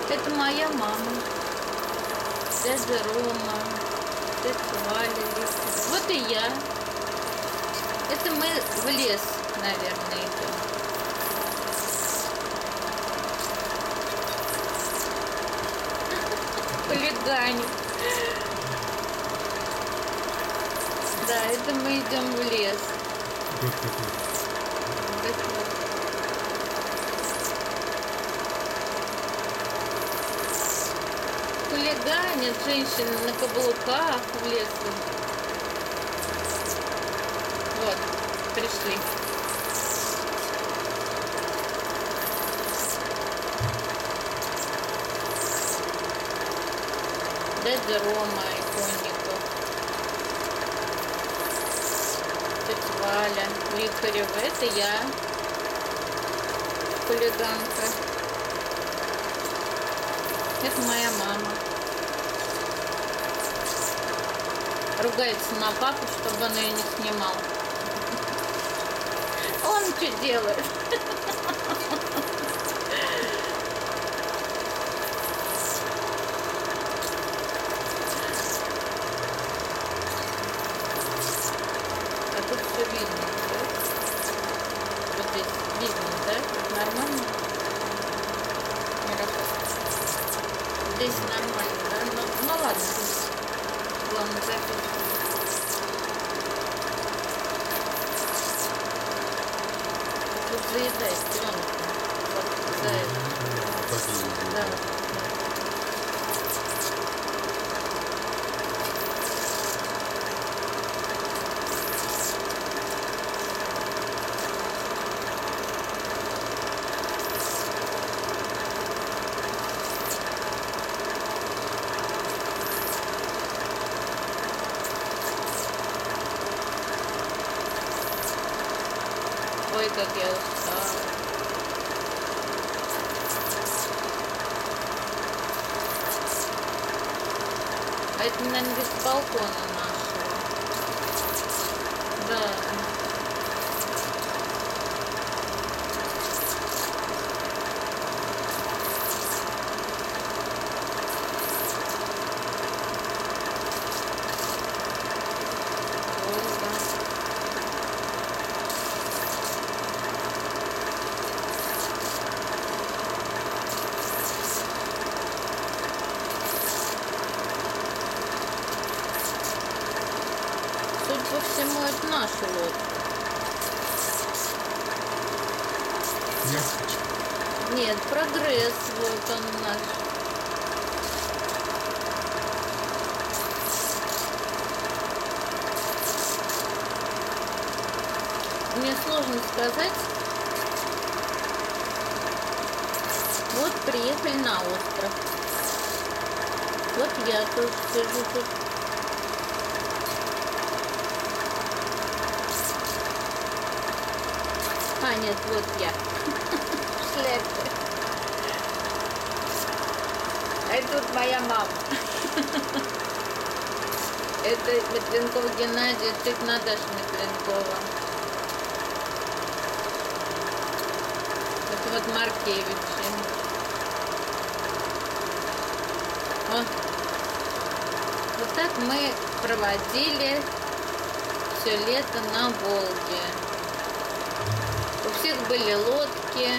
Это моя мама, дядя Рома, дядя Валя. Вот и я. Это мы в лес, наверное, идем. Хулиганим. Да, это мы идем в лес. Хулиганят женщины на каблуках в лесу. Вот, пришли. Дядя Рома Иконников, тетя Валя Вихарева, это я, хулиганка. Это моя мама. Ругается на папу, чтобы он ее не снимал. Он что делает? А тут все видно, да? Вот здесь видно, да? Нормально? Здесь нормально, да? Ну ладно. Главное запись. Тут заедает пленку. Вот за это. Да. Ой, как я устала. А это, наверное, без балкона нашего. Да. Судя по всему, это наша лодка. Яхточка. Нет, прогресс, вот он наш. Мне сложно сказать. Вот приехали на остров. Вот я тоже сижу тут. А, нет, вот я. Шляпе. А это тут моя мама. Это Метленков Геннадий, это тетя Наташа Метленкова. Это вот Маркевичи. Вот так мы проводили все лето на Волге. У всех были лодки.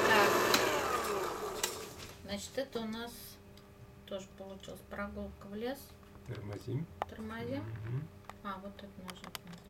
Так. Значит, это у нас тоже получилась прогулка в лес. Тормозим. Тормозим. А, вот это нажать надо.